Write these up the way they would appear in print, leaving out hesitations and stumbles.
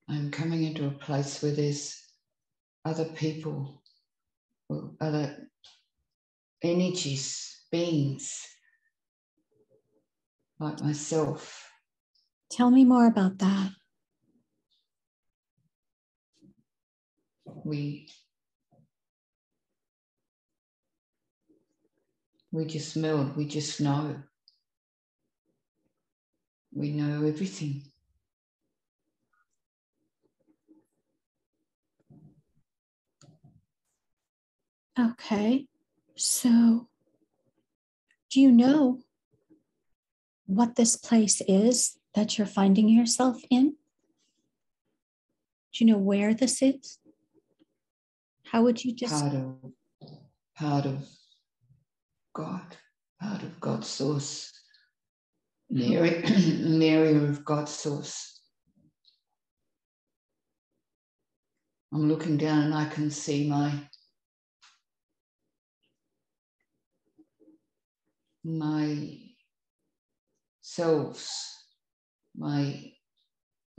I'm coming into a place where there's other people, other energies, beings like myself. Tell me more about that. We just meld, we just know. We know everything. Okay, so do you know what this place is that you're finding yourself in? Do you know where this is? How would you just... Part of God, part of God's source, an area of God's source. I'm looking down and I can see my selves,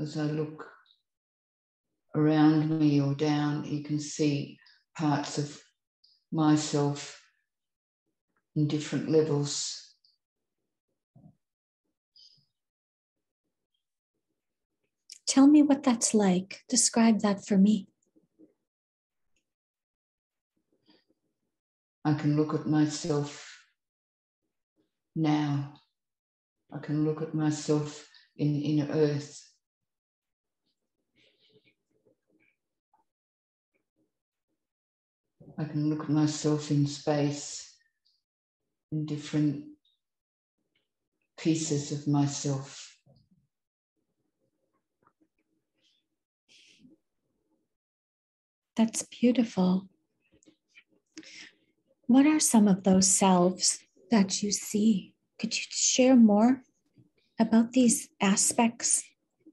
as I look around me or down, you can see parts of myself in different levels. Tell me what that's like. Describe that for me. I can look at myself now. I can look at myself in earth. I can look at myself in space, in different pieces of myself. That's beautiful. What are some of those selves that you see? Could you share more about these aspects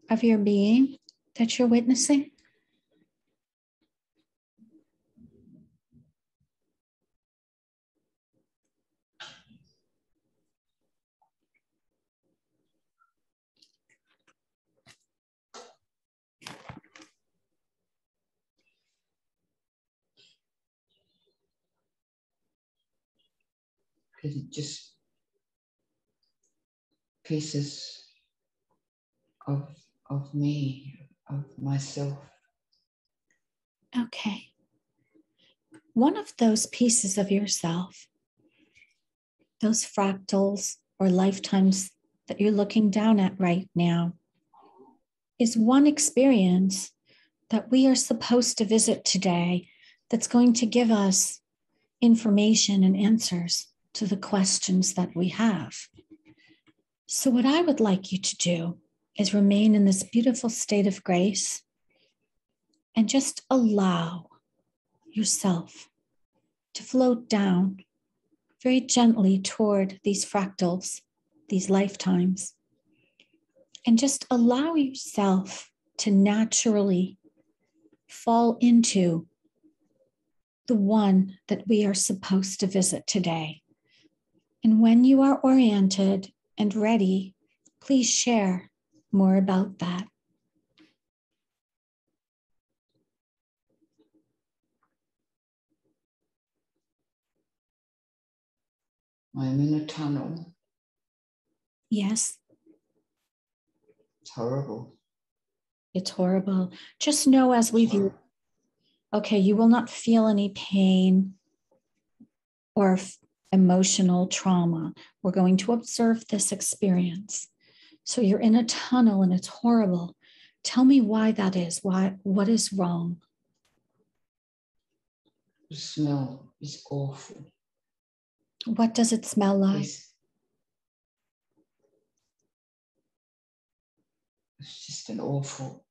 of your being that you're witnessing? Just pieces of me, of myself. Okay. One of those pieces of yourself, those fractals or lifetimes that you're looking down at right now, is one experience that we are supposed to visit today that's going to give us information and answers to the questions that we have. So what I would like you to do is remain in this beautiful state of grace and just allow yourself to float down very gently toward these fractals, these lifetimes, and just allow yourself to naturally fall into the one that we are supposed to visit today. And when you are oriented and ready, please share more about that. I'm in a tunnel. Yes. It's horrible. It's horrible. Just know as we view, okay, you will not feel any pain or emotional trauma. We're going to observe this experience. So you're in a tunnel and it's horrible. Tell me why that is. What is wrong? The smell is awful. What does it smell like? It's just an awful,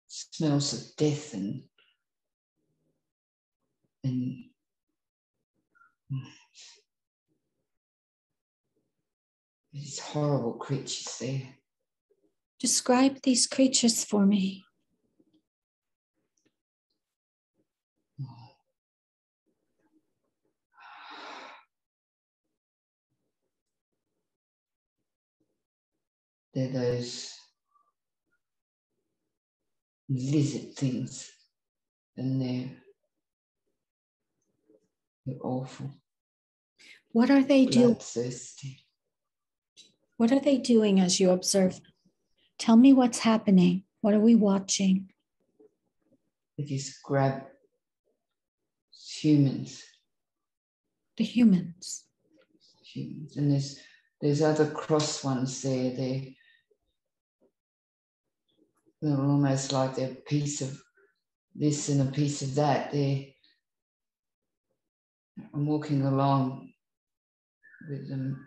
smells of death and these horrible creatures there. Describe these creatures for me. They're those lizard things, and they're awful. What are they doing? Bloodthirsty. What are they doing as you observe? Tell me what's happening. What are we watching? They just grab humans. The humans. And there's other cross ones there. They're almost like they're a piece of this and a piece of that. I'm walking along with them.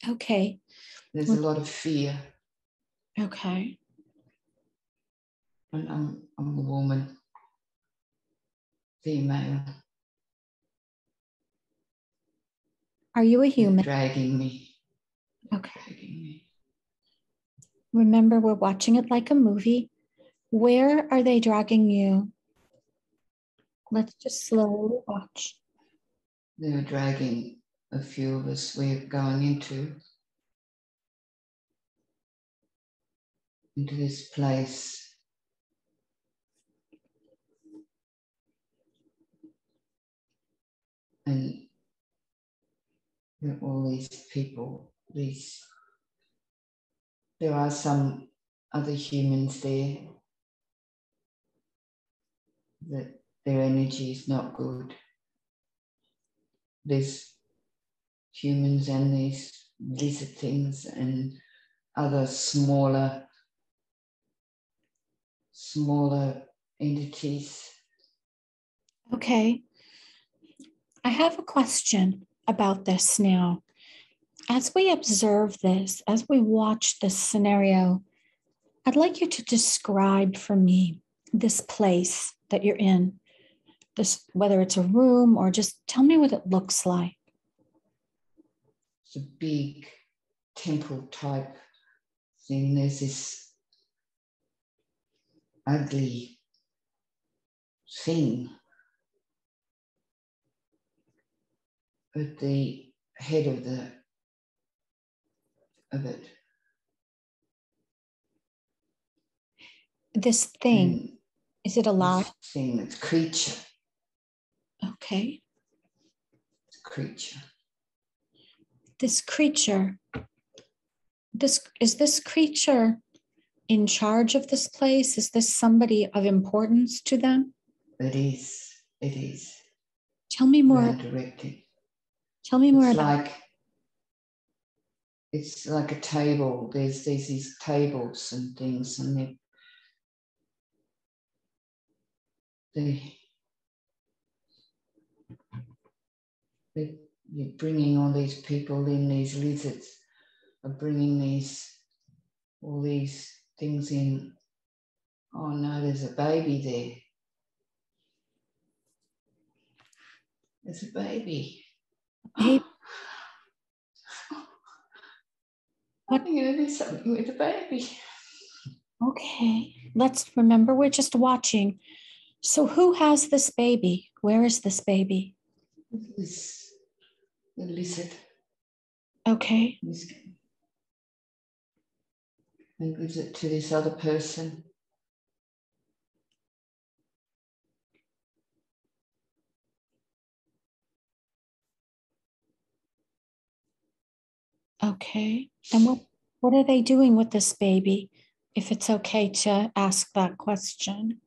Okay. There's a lot of fear. Okay. And I'm a woman, female. Are you a human? They're dragging me. Okay. Dragging me. Remember, we're watching it like a movie. Where are they dragging you? Let's just slowly watch. They're dragging a few of us. We're going into this place. And all these people, there are some other humans there that their energy is not good. There's humans and these lizard things and other smaller entities. Okay. I have a question about this now. As we observe this, as we watch this scenario, I'd like you to describe for me this place that you're in, this, whether it's a room or just tell me what it looks like. It's a big temple type thing. There's this ugly thing at the head of it. This thing, is it alive? This thing, it's creature. Okay. It's a creature. This creature, is this creature in charge of this place? Is this somebody of importance to them? It is. Tell me more. Directed. Tell me more about. It's like a table. There's these tables and things, and they're bringing all these people in. These lizards are bringing all these things in. Oh no, there's a baby there. There's a baby. Hey. What? I'm going to do something with the baby. Okay, let's remember we're just watching. So who has this baby? Where is this baby? The lizard. Okay. And gives it to this other person. Okay. And what are they doing with this baby, if it's okay to ask that question?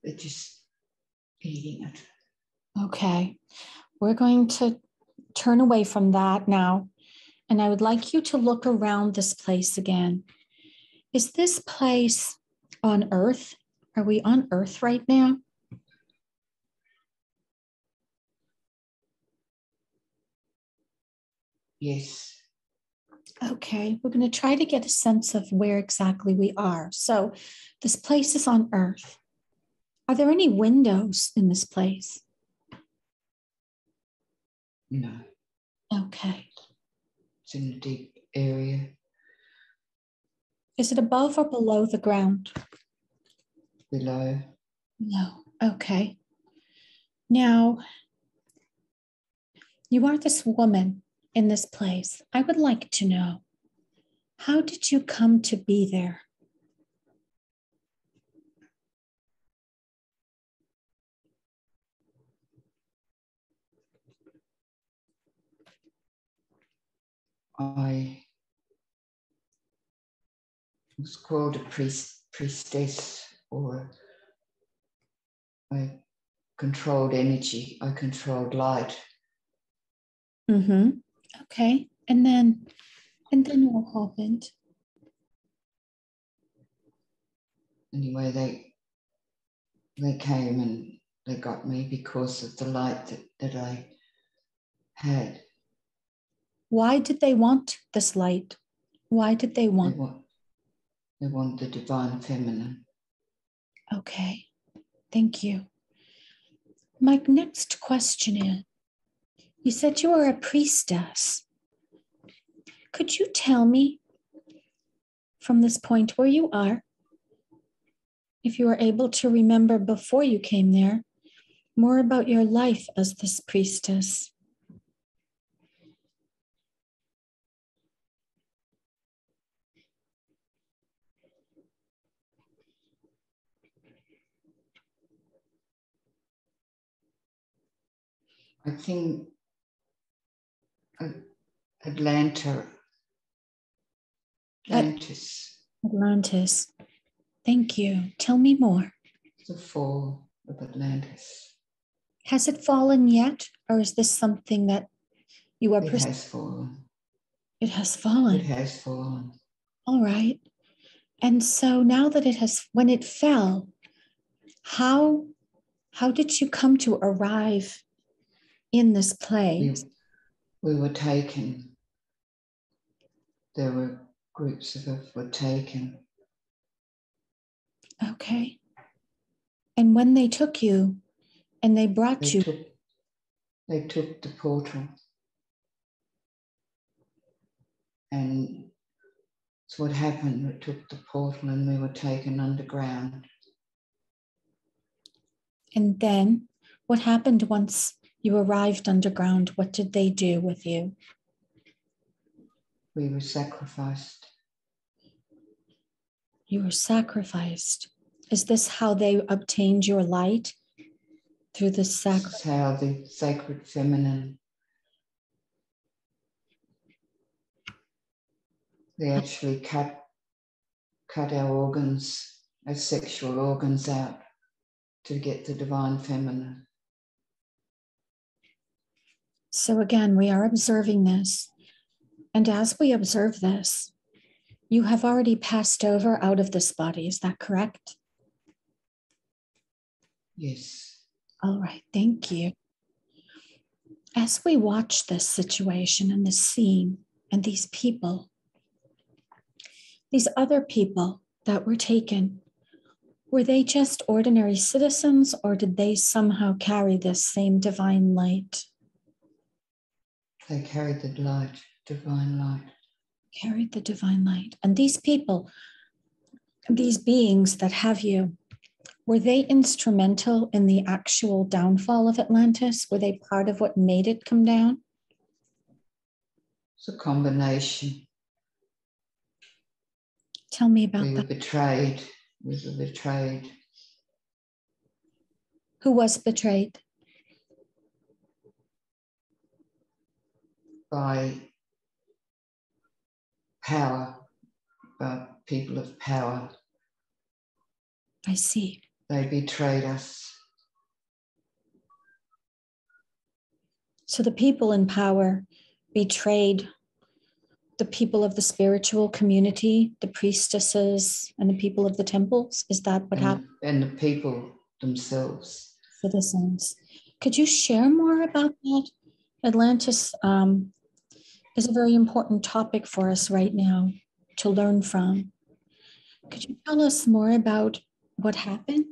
They're just eating it. Okay. We're going to turn away from that now. And I would like you to look around this place again. Is this place on Earth? Are we on Earth right now? Yes. Okay, we're going to try to get a sense of where exactly we are. So this place is on Earth. Are there any windows in this place? No. Okay. It's in a deep area. Is it above or below the ground? Below. No. Okay. Now, you are this woman in this place. I would like to know, how did you come to be there? I was called a priestess, or I controlled energy, I controlled light. Okay. And then what happened? Anyway, they came and they got me because of the light that I had. Why did they want this light? Why did they want? They want the divine feminine. Okay. Thank you. My next question is, you said you were a priestess. Could you tell me from this point where you are, if you were able to remember before you came there, more about your life as this priestess? I think Atlantis. Atlantis. Thank you. Tell me more. The fall of Atlantis. Has it fallen yet? Or is this something that you are... It has fallen. It has fallen. It has fallen. All right. And so now that it has, when it fell, how did you come to arrive in this place? We were taken. There were groups of us were taken. Okay. And when they took you and they brought you... They took the portal. And that's what happened. We took the portal and we were taken underground. And then what happened once you arrived underground? What did they do with you? We were sacrificed. You were sacrificed. Is this how they obtained your light? Through the sacrifice? This is how the sacred feminine, they actually cut our organs, our sexual organs out to get the divine feminine. So again, we are observing this. And as we observe this, you have already passed over out of this body. Is that correct? Yes. All right. Thank you. As we watch this situation and this scene and these people, these other people that were taken, were they just ordinary citizens, or did they somehow carry this same divine light? They carried the light, divine light. Carried the divine light. And these people, these beings that have you, were they instrumental in the actual downfall of Atlantis? Were they part of what made it come down? It's a combination. Tell me about that. We were betrayed. We were betrayed. Who was betrayed? By power, by people of power. I see. They betrayed us. So the people in power betrayed the people of the spiritual community, the priestesses, and the people of the temples? Is that what happened? And the people themselves. Citizens. Could you share more about that? Atlantis is a very important topic for us right now to learn from. Could you tell us more about what happened?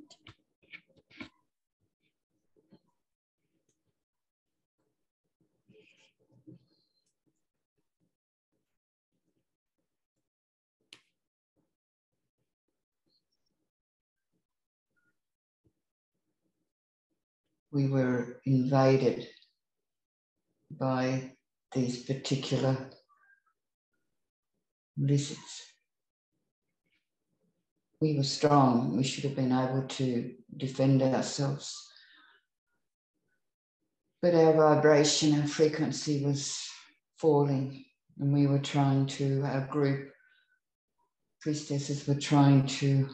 we were invaded by these particular lizards. We were strong. We should have been able to defend ourselves. But our vibration, our frequency was falling, and we were trying to, our group, priestesses were trying to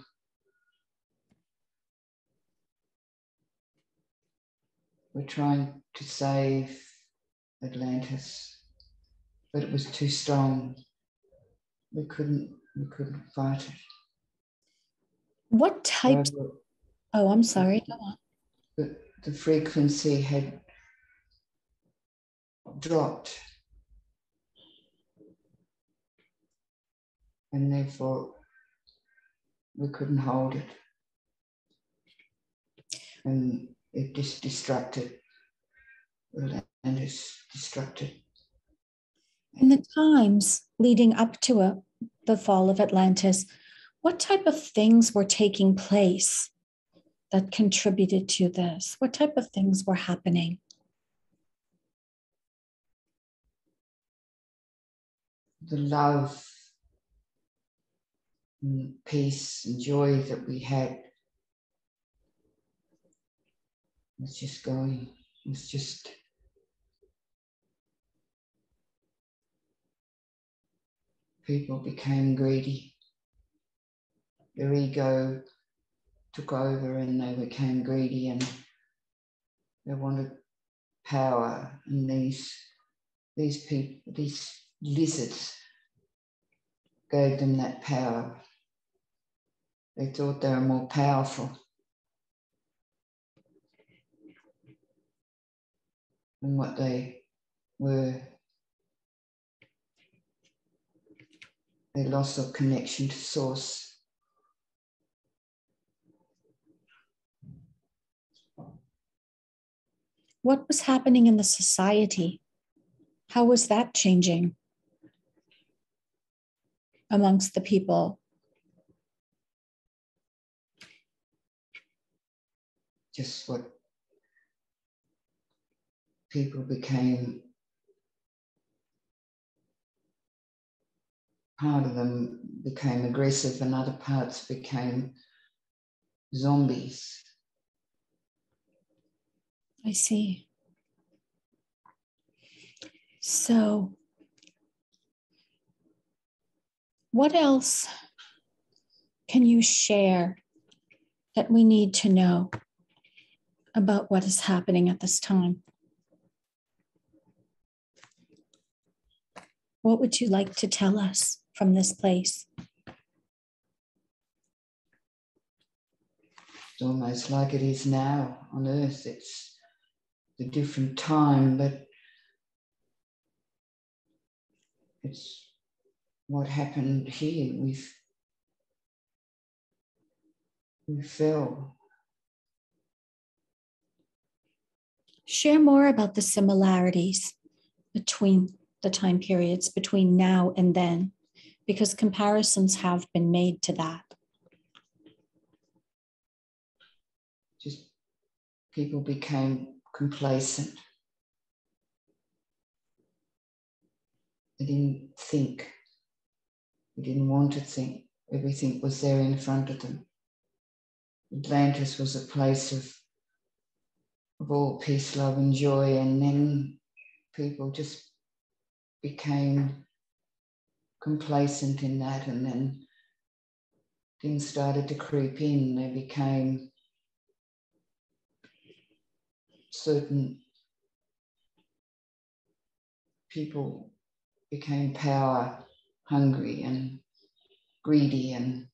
save Atlantis, but it was too strong. We couldn't fight it. What types? Oh, I'm sorry. Go on. The frequency had dropped, and therefore we couldn't hold it, and it just distracted. Atlantis distracted. In the times leading up to the fall of Atlantis, what type of things were taking place that contributed to this? What type of things were happening? The love and peace and joy that we had was just going. It was just people became greedy. Their ego took over and they became greedy, and they wanted power, and these people, these lizards, gave them that power. They thought they were more powerful than what they were. They lost their connection to source. What was happening in the society? How was that changing amongst the people? Just what people became, part of them became aggressive and other parts became zombies. I see. So, what else can you share that we need to know about what is happening at this time? What would you like to tell us from this place? It's almost like it is now on Earth. It's a different time, but it's what happened here. We fell. Share more about the similarities between the time periods between now and then, because comparisons have been made to that. Just people became complacent. They didn't think. They didn't want to think. Everything was there in front of them. Atlantis was a place of all peace, love, and joy, and then people just became complacent in that, and then things started to creep in. They became certain people became power hungry and greedy, and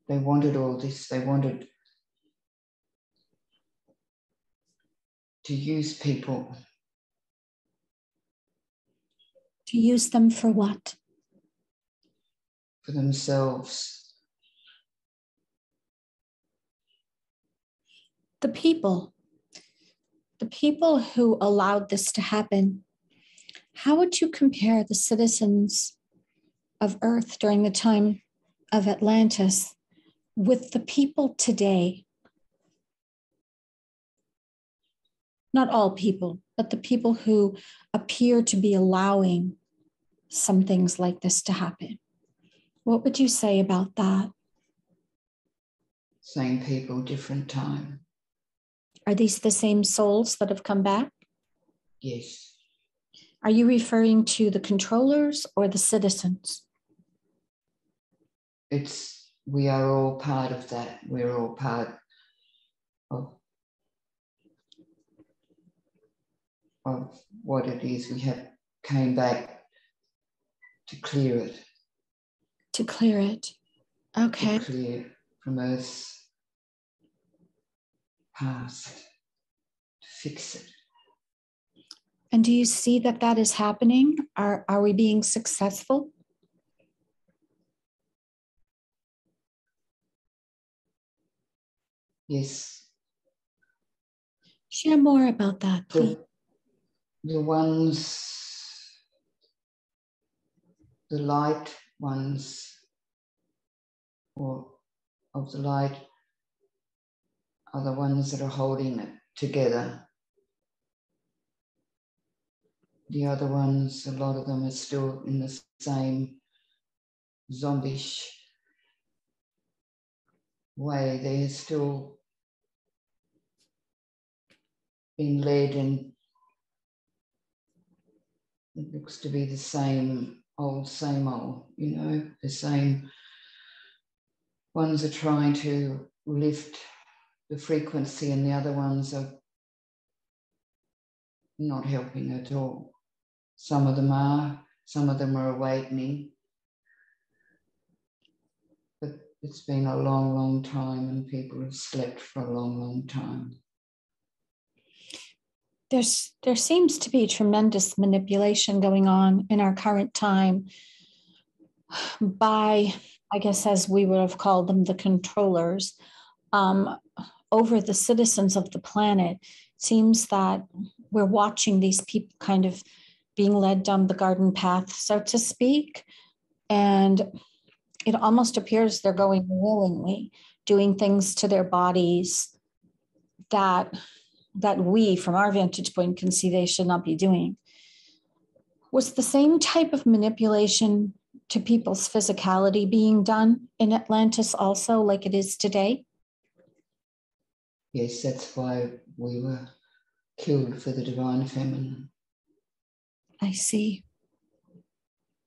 they wanted all this. They wanted to use people. To use them for what? For themselves. The people who allowed this to happen, how would you compare the citizens of Earth during the time of Atlantis with the people today, not all people, but the people who appear to be allowing some things like this to happen, what would you say about that? Same people, different time. Are these the same souls that have come back? Yes. Are you referring to the controllers or the citizens? We are all part of that. We're all part of what it is. We came back to clear it. To clear it. Okay. To clear from Earth's past, to fix it. And do you see that that is happening? Are we being successful? Yes. Share more about that, please. The light ones, or of the light, are the ones that are holding it together. The other ones, a lot of them are still in the same zombish way. They're still being led, and it looks to be the same old, the same ones are trying to lift the frequency, and the other ones are not helping at all. Some of them are awakening, but it's been a long, long time, and people have slept for a long, long time. There seems to be tremendous manipulation going on in our current time by, I guess, as we would have called them, the controllers, over the citizens of the planet. It seems that we're watching these people kind of being led down the garden path, so to speak, and it almost appears they're going willingly, doing things to their bodies that we, from our vantage point, can see they should not be doing. Was the same type of manipulation to people's physicality being done in Atlantis also, like it is today? Yes, that's why we were killed for the divine feminine. I see.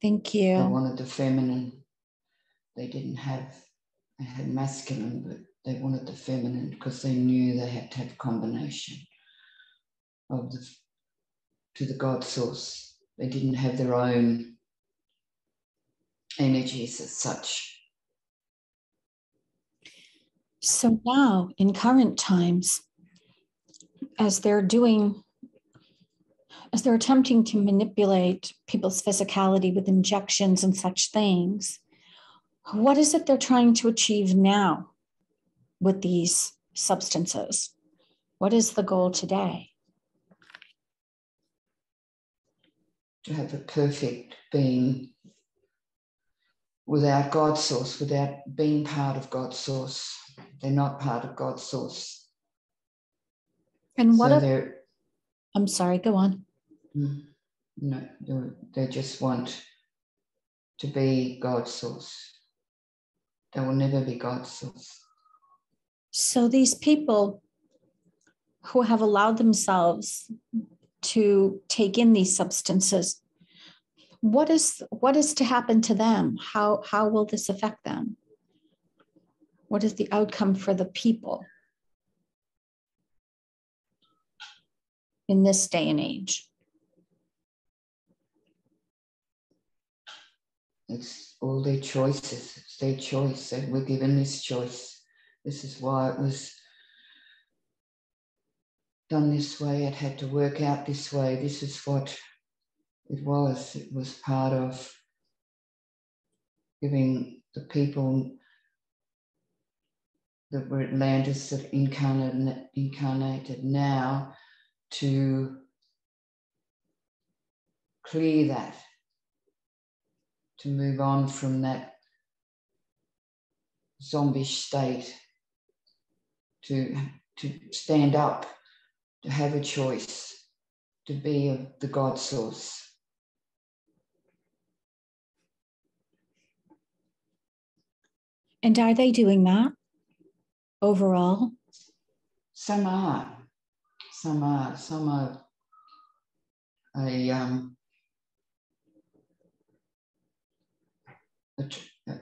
Thank you. They wanted the feminine. They had masculine, but they wanted the feminine because they knew they had to have a combination to the God source. They didn't have their own energies as such. So now, in current times, as they're attempting to manipulate people's physicality with injections and such things, what is it they're trying to achieve now with these substances? What is the goal today? To have a perfect being without God's source, without being part of God's source. They're not part of God's source. And what I'm sorry, go on. No, they just want to be God's source. They will never be God's source. So these people who have allowed themselves to take in these substances, what is to happen to them? How will this affect them? What is the outcome for the people in this day and age? It's all their choices. It's their choice. They were given this choice. This is why it was done this way. It had to work out this way. This is what it was. It was part of giving the people that were Atlantis that incarnated now to clear that, to move on from that zombie state, to stand up, to have a choice, to be the God source. And are they doing that overall? Some are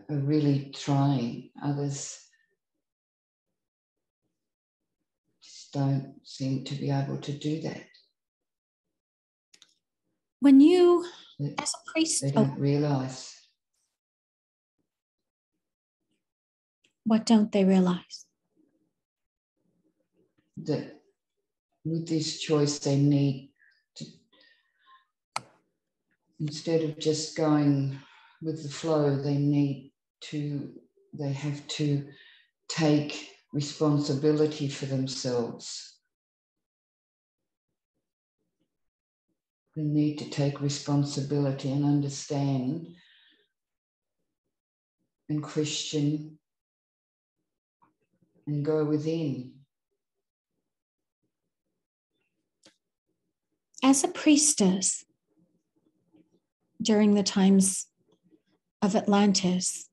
really trying. Others just don't seem to be able to do that. When you, as a priest, they don't realize. What don't they realize? That with this choice, they need to, instead of just going with the flow, they have to take responsibility for themselves. They need to take responsibility and understand and question and go within. As a priestess, during the times of Atlantis,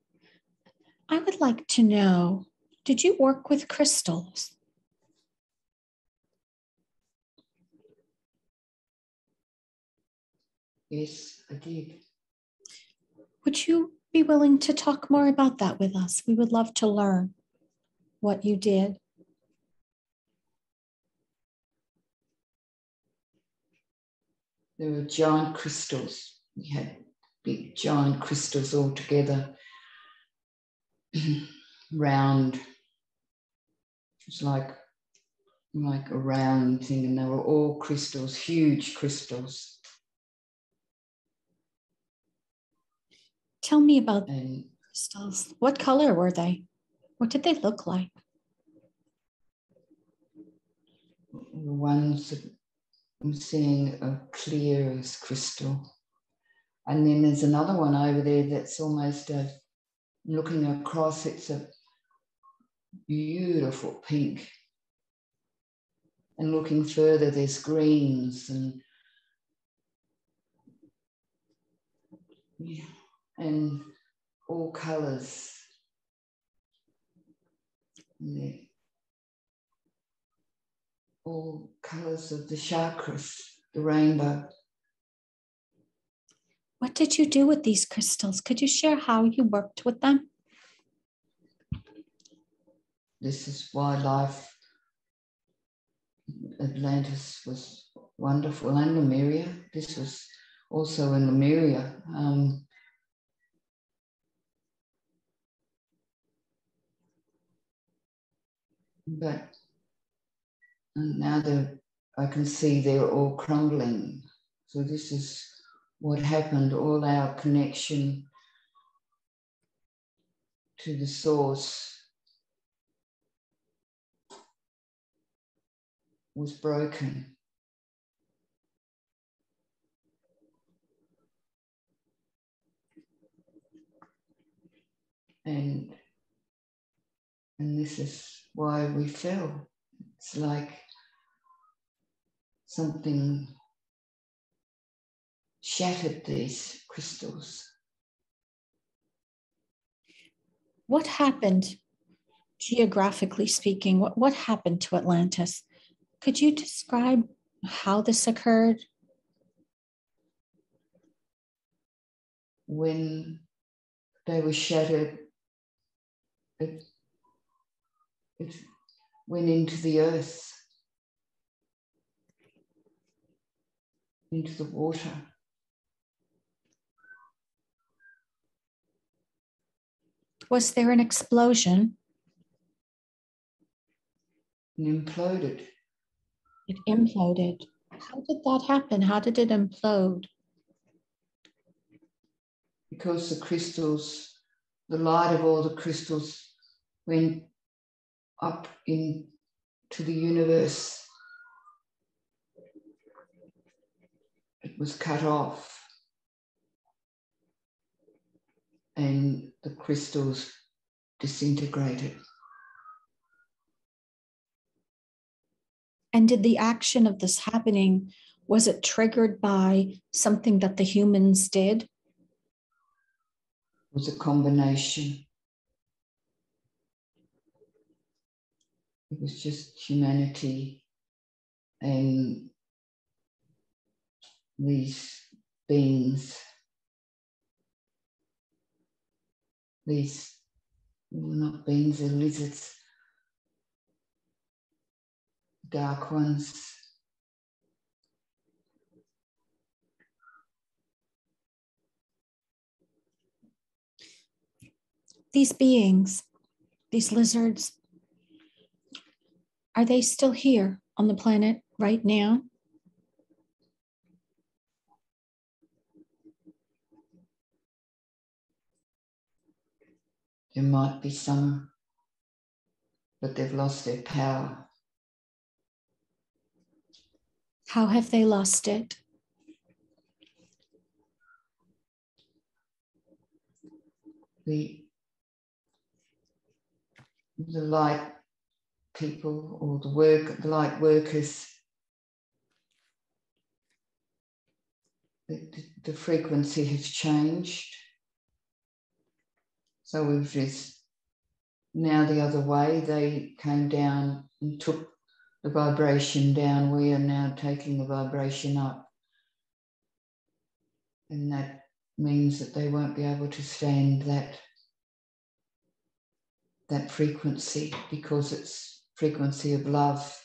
I would like to know, did you work with crystals? Yes, I did. Would you be willing to talk more about that with us? We would love to learn what you did. There were giant crystals. We had big giant crystals all together, round. It was like a round thing, and they were all crystals, huge crystals. Tell me about crystals. What color were they? What did they look like? The ones that I'm seeing are clear as crystal. And then there's another one over there that's almost looking across, it's a beautiful pink. And looking further, there's greens and all colours. All colours of the chakras, the rainbow. What did you do with these crystals? Could you share how you worked with them? This is why life, Atlantis was wonderful, and Lemuria. This was also in Lemuria. But now I can see they're all crumbling. So this is what happened. All our connection to the source was broken. And this is why we fell. It's like something shattered these crystals. What happened, geographically speaking? What happened to Atlantis? Could you describe how this occurred? When they were shattered, it went into the earth, into the water. Was there an explosion? And imploded. It imploded. How did that happen? How did it implode? Because the crystals, the light of all the crystals went up into the universe. It was cut off. And the crystals disintegrated. And did the action of this happening, was it triggered by something that the humans did? It was a combination. It was just humanity and these beings, these, not beings, they're lizards, dark ones. These beings, these lizards, are they still here on the planet right now? There might be some, but they've lost their power. How have they lost it? The light people or the light workers, the frequency has changed. So we've just now the other way, they came down and took the vibration down. We are now taking the vibration up. And that means that they won't be able to stand that frequency, because it's frequency of love,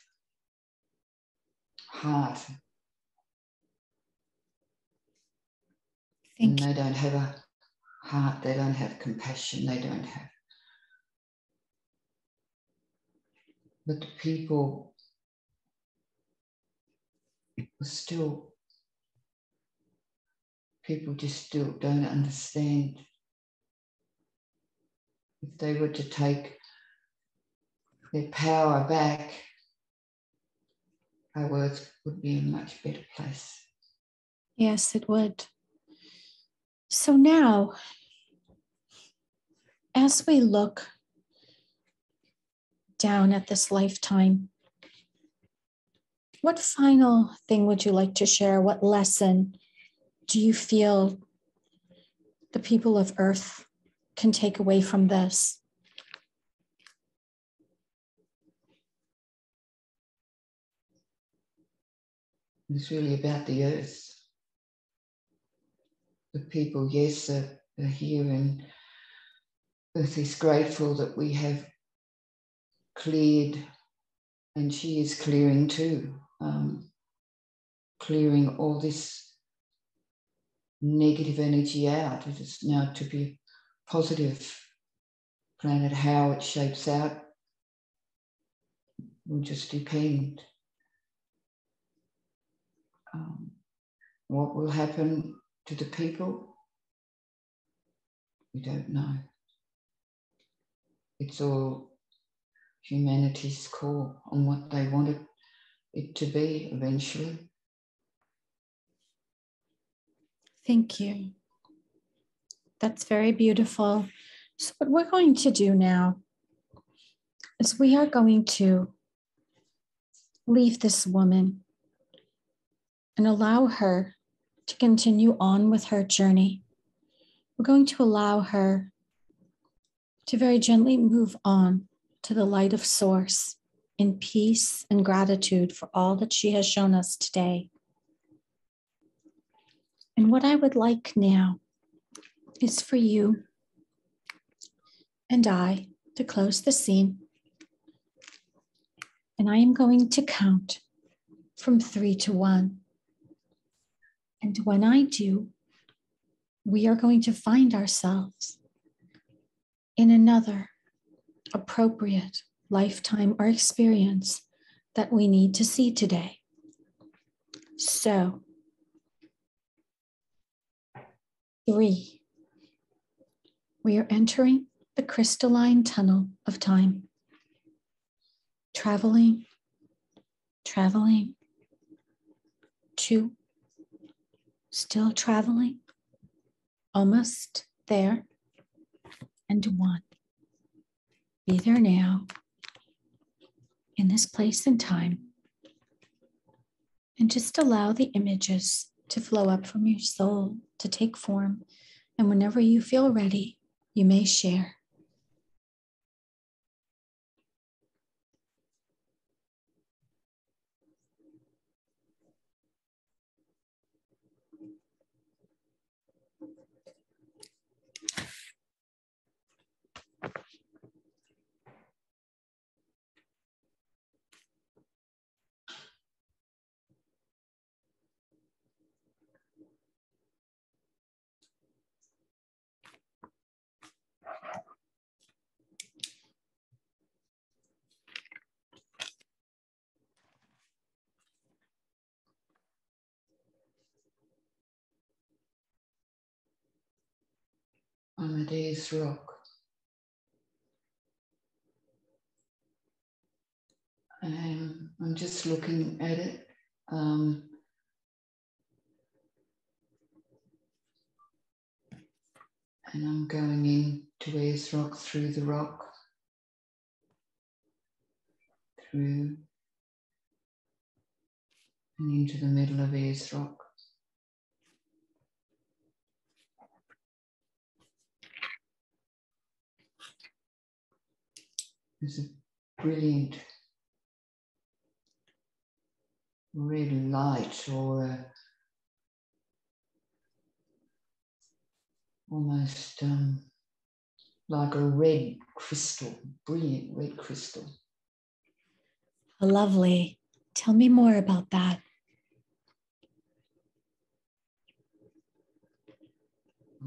heart. And they don't have a heart, they don't have compassion, they don't have. But the people just still don't understand. If they were to take their power back, our world would be in a much better place. Yes, it would. So now, as we look down at this lifetime, what final thing would you like to share? What lesson do you feel the people of Earth can take away from this? It's really about the earth. The people, yes, are here, and Earth is grateful that we have cleared, and she is clearing too, clearing all this negative energy out. It is now to be a positive planet. How it shapes out will just depend. What will happen to the people? We don't know. It's all humanity's call on what they wanted it to be eventually. Thank you. That's very beautiful. So what we're going to do now is we are going to leave this woman and allow her to continue on with her journey. We're going to allow her to very gently move on to the light of Source in peace and gratitude for all that she has shown us today. And what I would like now is for you and I to close the scene. And I am going to count from 3 to 1. And when I do, we are going to find ourselves in another appropriate lifetime or experience that we need to see today. So, 3, we are entering the crystalline tunnel of time. Traveling. 2, still traveling, almost there, and 1. Be there now, in this place and time. And just allow the images to flow up from your soul, to take form. And whenever you feel ready, you may share. I'm at Ayers Rock. And I'm just looking at it. And I'm going in to Ayers Rock through the rock. Through and into the middle of Ayers Rock. There's a brilliant red light, or almost like a red crystal, brilliant red crystal. Lovely. Tell me more about that.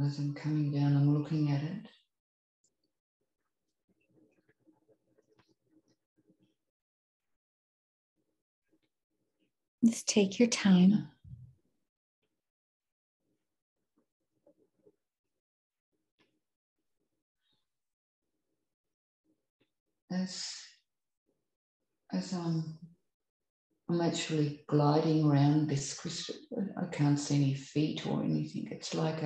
As I'm coming down, I'm looking at it. Just take your time. As I'm actually gliding around this crystal, I can't see any feet or anything. It's like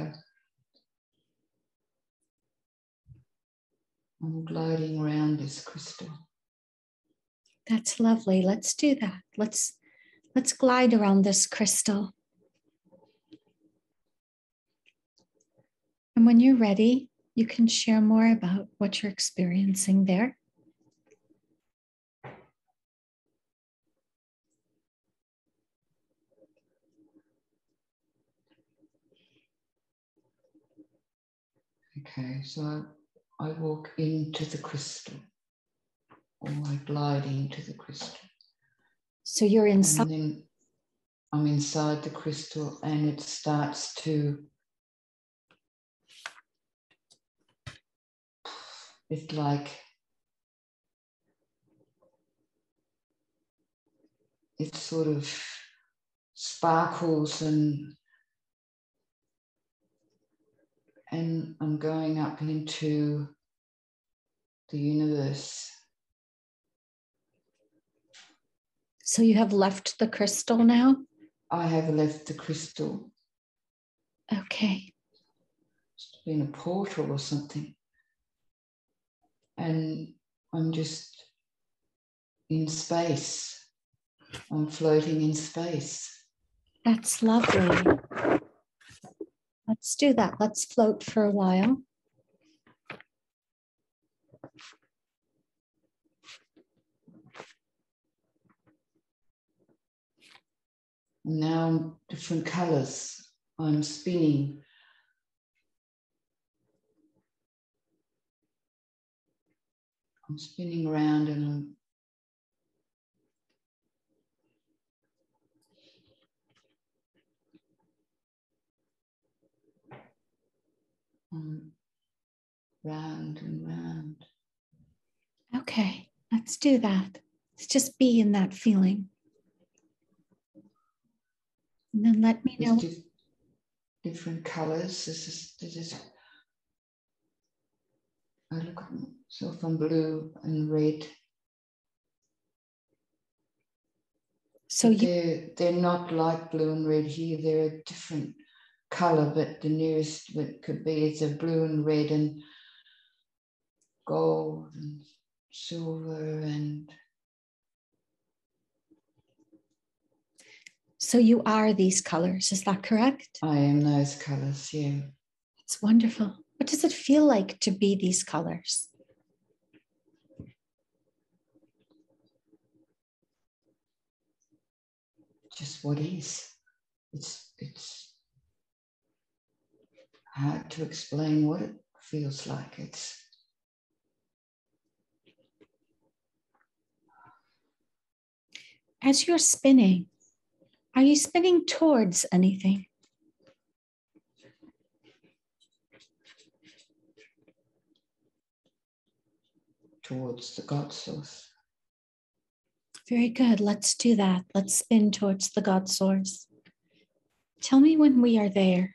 I'm gliding around this crystal. That's lovely. Let's do that. Let's glide around this crystal. And when you're ready, you can share more about what you're experiencing there. Okay, so I walk into the crystal, or I glide into the crystal. So you're inside. And then I'm inside the crystal, and it starts to, it's like, it sort of sparkles, and I'm going up into the universe. So you have left the crystal now? I have left the crystal. Okay. It's been a portal or something. And I'm just in space. I'm floating in space. That's lovely. Let's do that. Let's float for a while. Now different colors. I'm spinning. I'm spinning around, and I'm round and round. Okay, let's do that. Let's just be in that feeling. And then let me know. Different colors. This is. I look at myself on blue and red. So they're not like blue and red here. They're a different color, but the nearest that could be is a blue and red and gold. And silver and... So you are these colors, is that correct? I am those colours, yeah. It's wonderful. What does it feel like to be these colors? Just what is. It's hard to explain what it feels like. It's as you're spinning, are you spinning towards anything? towards the God source. Very good. Let's do that. Let's spin towards the God source. Tell me when we are there.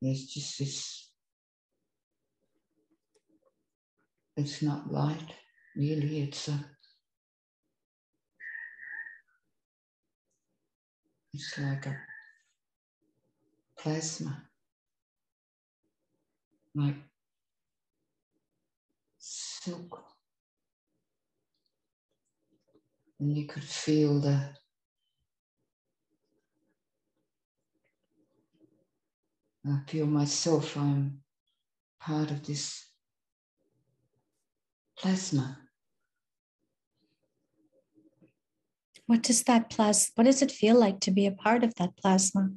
There's just this, it's not light, really, it's like a plasma, like silk. And you could feel I feel myself, I'm part of this plasma. What does it feel like to be a part of that plasma?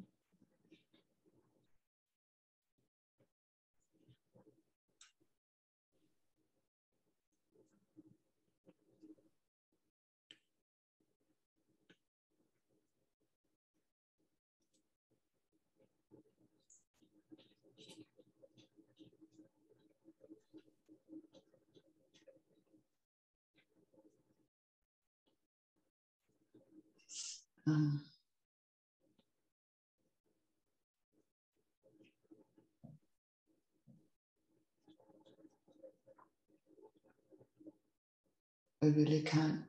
I really can't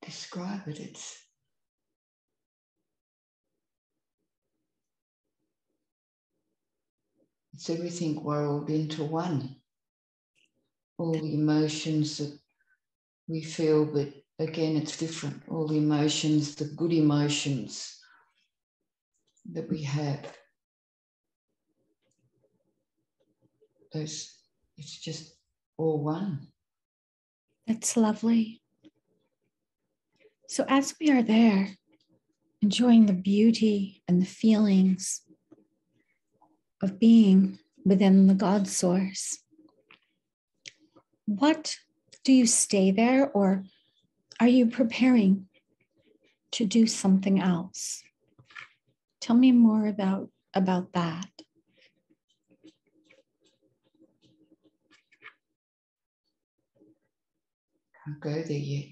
describe it. It's everything rolled into one. All the emotions that we feel, but again, it's different. All the emotions, the good emotions that we have, it's just all one. That's lovely. So as we are there, enjoying the beauty and the feelings of being within the God source, what do you stay there, or are you preparing to do something else? Tell me more about that. Can't go there yet.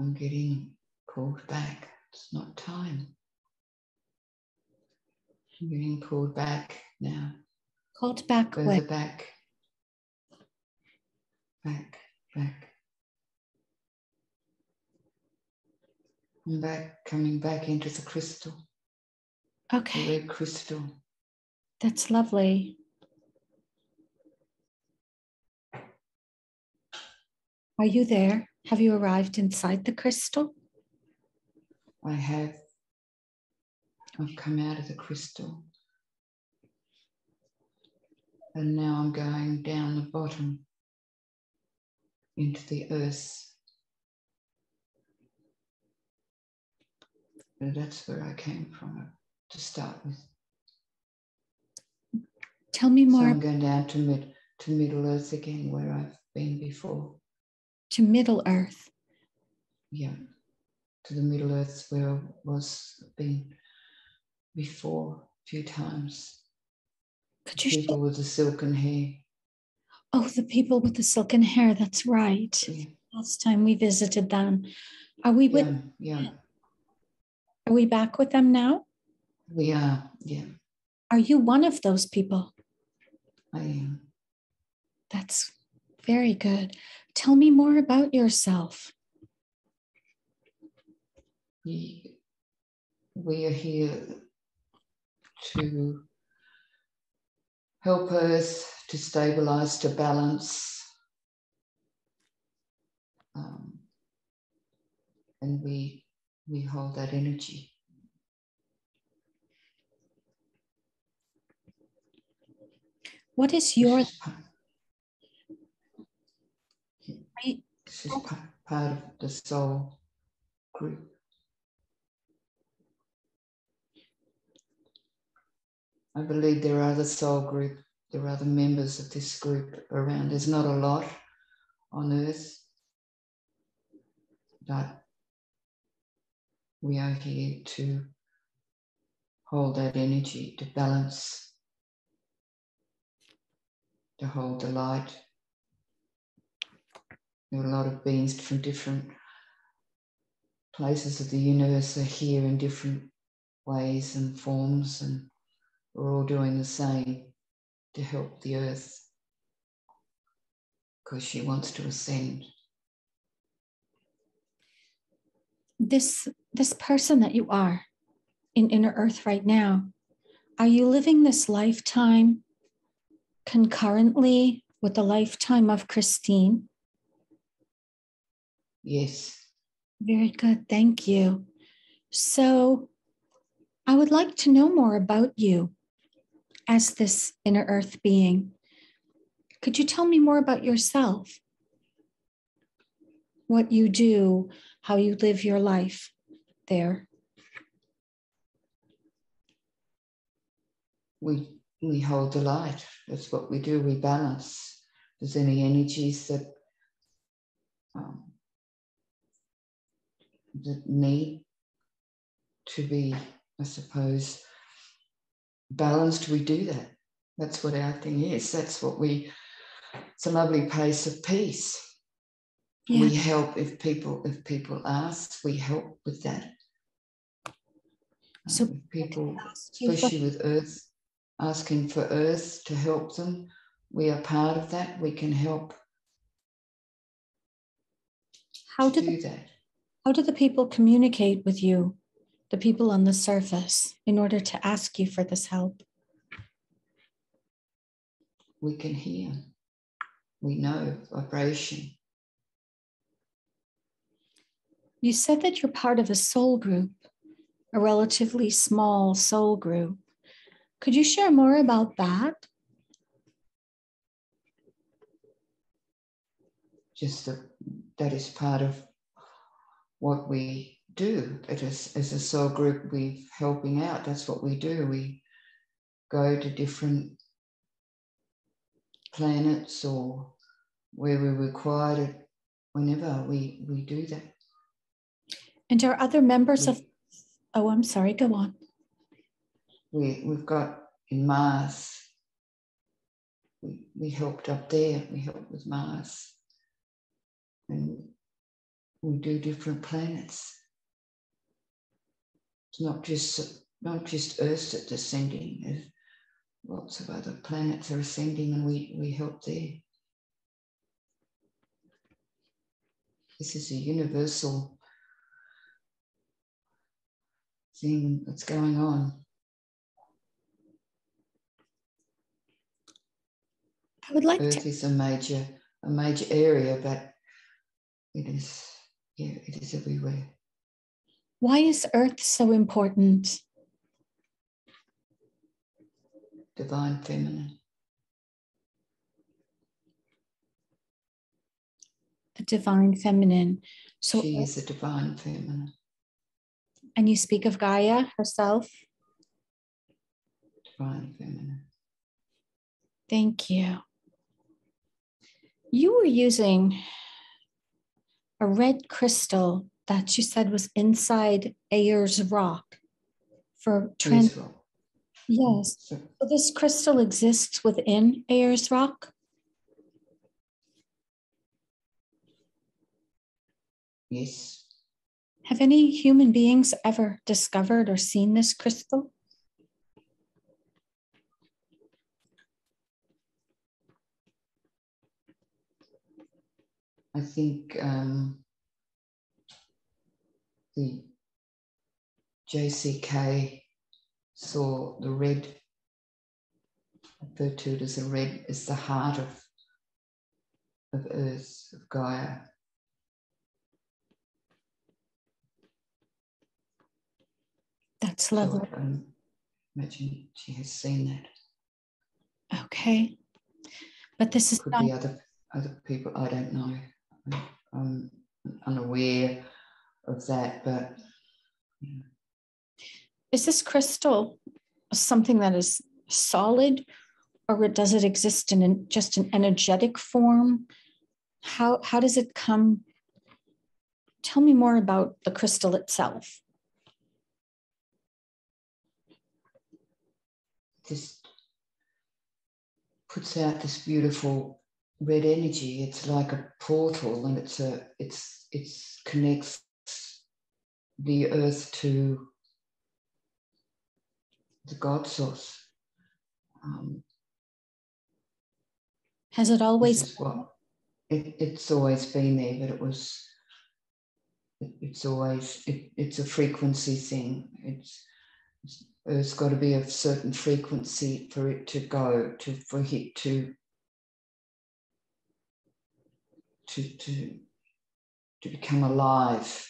I'm getting pulled back. It's not time. I'm getting pulled back now. Called back Further where? back. Back. I'm back, coming back into the crystal. Okay. The red crystal. That's lovely. Are you there? Have you arrived inside the crystal? I have. I've come out of the crystal. And now I'm going down the bottom into the earth. And that's where I came from to start with. Tell me more. So I'm going down to Middle Earth again, where I've been before. To Middle Earth? Yeah, to the Middle Earth where I been before a few times. Could you people with the silken hair. Oh, the people with the silken hair, that's right. Yeah. Last time we visited them. Are we with Yeah. Are we back with them now? We are, yeah. Are you one of those people? I am. That's very good. Tell me more about yourself. We are here to help Earth to stabilize, to balance. And we hold that energy. What is your... This is part of the soul group. I believe there are other soul group, there are other members of this group around. There's not a lot on Earth, but we are here to hold that energy, to balance, to hold the light. There are a lot of beings from different places of the universe are here in different ways and forms, and we're all doing the same to help the Earth because she wants to ascend. This person that you are in Inner Earth right now, are you living this lifetime concurrently with the lifetime of Christine? Yes. Very good, thank you. So I would like to know more about you as this Inner Earth being. Could you tell me more about yourself? What you do, how you live your life there? We hold the light. That's what we do. We balance. If there's any energies that need to be, I suppose, balanced, we do that. That's what our thing is. That's what it's a lovely place of peace. Yeah. We help if people ask, we help with that. So people, especially with Earth, asking for Earth to help them, we are part of that. We can help. How do that? How do the people communicate with you, the people on the surface, in order to ask you for this help? We can hear. We know vibration. You said that you're part of a soul group, a relatively small soul group. Could you share more about that? Just that is part of what we do. As a soul group, we're helping out. That's what we do. We go to different planets or where we're required. Whenever we do that. And are other members of... Oh, I'm sorry, go on. We've got in Mars, we helped up there, we helped with Mars. And we do different planets. It's not just Earth that's ascending. There's lots of other planets are ascending, and we help there. This is a universal thing that's going on. I would like Earth is a major area, but it is everywhere. Why is Earth so important? Divine feminine. The divine feminine. So she is a divine feminine. And you speak of Gaia herself? Divine feminine. Thank you. You were using a red crystal that you said was inside Ayers Rock for Ayers Rock. Yes. So this crystal exists within Ayers Rock? Yes. Have any human beings ever discovered or seen this crystal? I think the JCK saw the red, referred to it as a red, as the heart of Earth, of Gaia. That's lovely. So I imagine she has seen that. Okay. But this is Could not... be other people, I don't know. I'm unaware of that, but... Yeah. Is this crystal something that is solid, or does it exist in just an energetic form? How does it come? Tell me more about the crystal itself. Just puts out this beautiful red energy. It's like a portal, and it connects the earth to the God source. Has it always? This is what it's always been there, but it's a frequency thing. Earth's got to be of certain frequency for it to go, for it to become alive.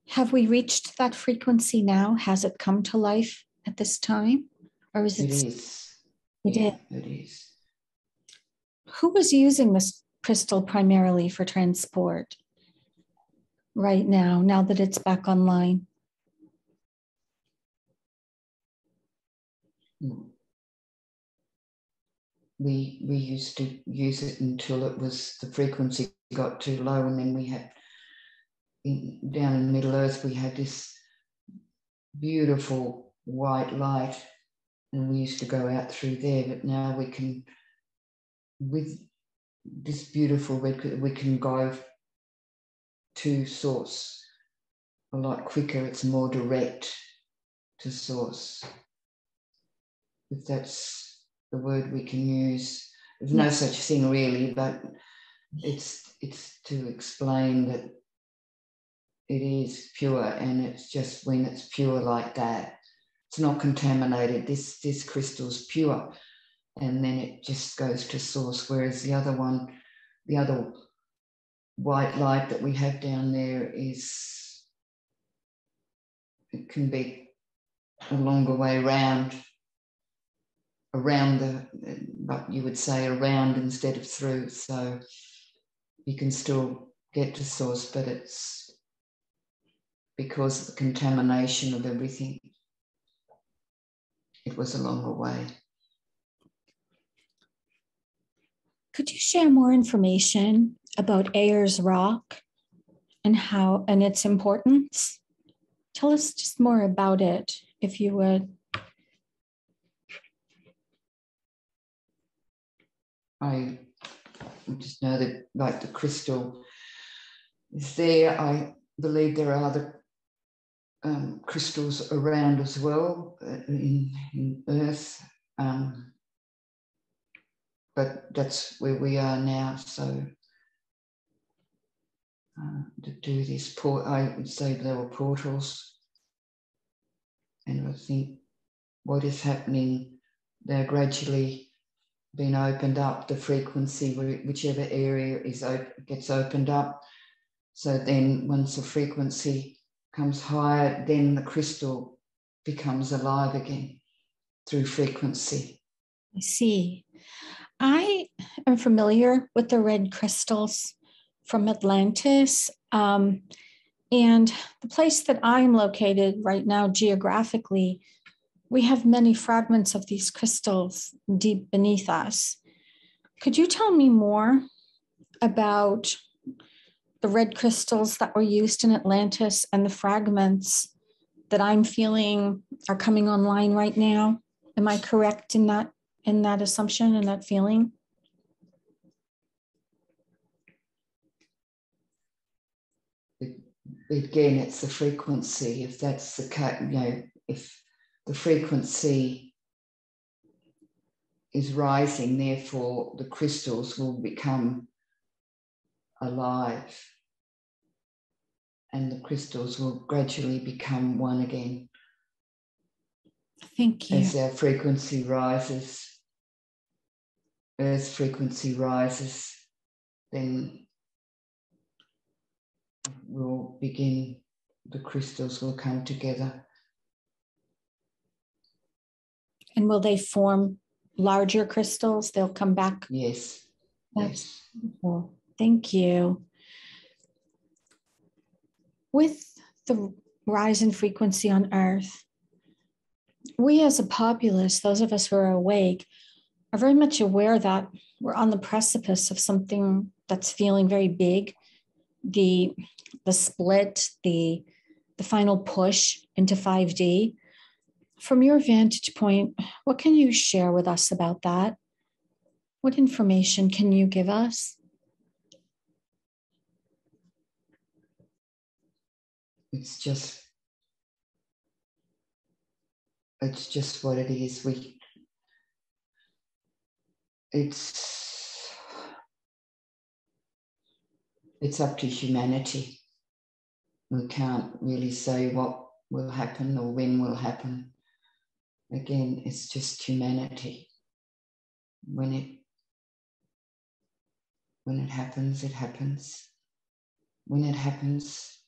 Have we reached that frequency now? Has it come to life at this time? Or is it? It is. It is. Who was using this crystal primarily for transport right now that it's back online? We used to use it until the frequency got too low, and then we had, down in Middle Earth, we had this beautiful white light, and we used to go out through there, but now we can, with this beautiful red, we can go to source a lot quicker. It's more direct to source, if that's the word we can use. There's no such thing really, but it's to explain that it is pure, and it's just when it's pure like that, it's not contaminated. This crystal's pure, and then it just goes to source, whereas the other one, the other white light that we have down there, it can be a longer way around but you would say around instead of through, so you can still get to source, but it's because of the contamination of everything, it was a longer way. Could you share more information about Ayers Rock and its importance? Tell us just more about it, if you would. I just know that, like, the crystal is there. I believe there are other crystals around as well in Earth, but that's where we are now. So to do this, I would say there were portals, and I think what is happening, they're gradually being opened up, the frequency, whichever area gets opened up. So then once the frequency comes higher, then the crystal becomes alive again through frequency. I see. I am familiar with the red crystals from Atlantis. And the place that I'm located right now geographically, we have many fragments of these crystals deep beneath us. Could you tell me more about the red crystals that were used in Atlantis and the fragments that I'm feeling are coming online right now? Am I correct in that assumption and that feeling? Again, it's the frequency. If that's the case, if the frequency is rising, therefore the crystals will become alive, and the crystals will gradually become one again. Thank you. As our frequency rises, Earth's frequency rises, then we'll begin, the crystals will come together. And will they form larger crystals? They'll come back? Yes. That's beautiful. Thank you. With the rise in frequency on Earth, we as a populace, those of us who are awake, are very much aware that we're on the precipice of something that's feeling very big. The split, the final push into 5D. From your vantage point, what can you share with us about that? What information can you give us? It's just what it is. It's up to humanity. We can't really say what will happen or when will happen. Again, it's just humanity. When it happens, it happens. When it happens,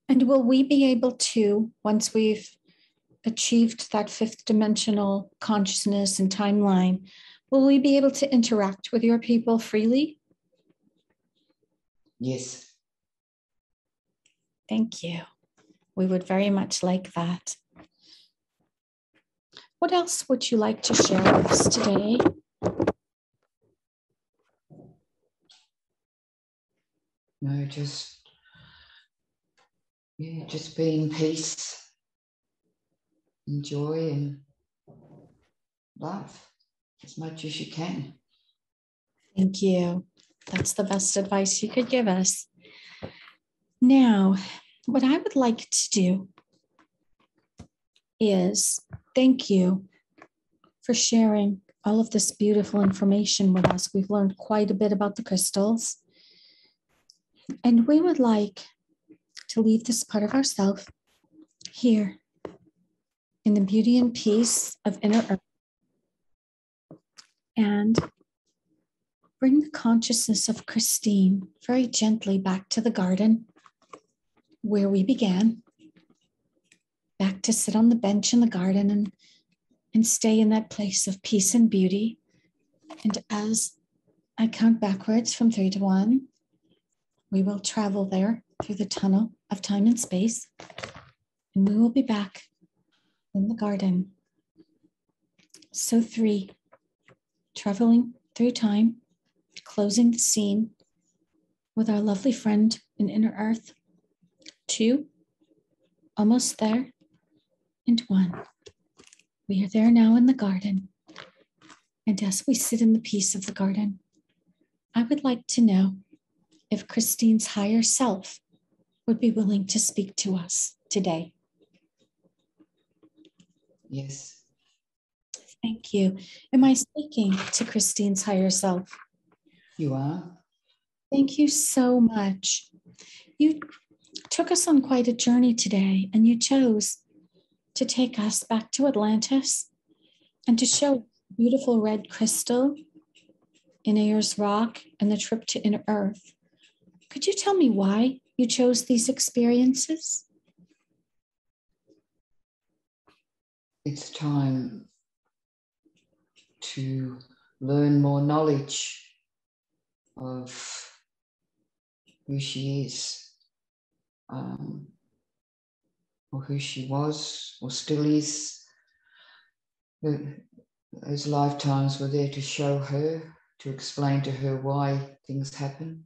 and will we be able to, once we've achieved that fifth dimensional consciousness and timeline, will we be able to interact with your people freely? Yes. Thank you. We would very much like that. What else would you like to share with us today? No, just be in peace, enjoy and love as much as you can. Thank you. That's the best advice you could give us. Now, what I would like to do is thank you for sharing all of this beautiful information with us. We've learned quite a bit about the crystals, and we would like to leave this part of ourselves here in the beauty and peace of inner earth, and bring the consciousness of Christine very gently back to the garden where we began, back to sit on the bench in the garden and stay in that place of peace and beauty. And as I count backwards from 3 to 1, we will travel there through the tunnel of time and space, and we will be back in the garden. So 3, traveling through time, closing the scene with our lovely friend in inner earth. 2, almost there, and 1. We are there now in the garden. And as we sit in the peace of the garden, I would like to know if Christine's higher self would be willing to speak to us today. Yes. Thank you. Am I speaking to Christine's higher self? You are. Thank you so much. You took us on quite a journey today, and you chose to take us back to Atlantis and to show beautiful red crystal in Ayers Rock and the trip to inner earth. Could you tell me why you chose these experiences? It's time to learn more knowledge of who she is, or who she was, or still is. Those lifetimes were there to show her, to explain to her why things happen.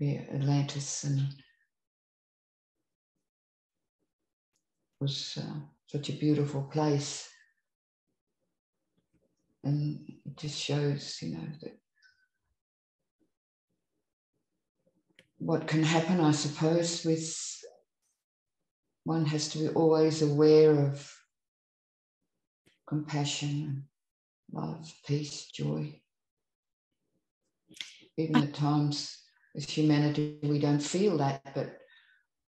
Atlantis was such a beautiful place, and it just shows, that what can happen, I suppose, with one has to be always aware of compassion, love, peace, joy. Even at times as humanity, we don't feel that, but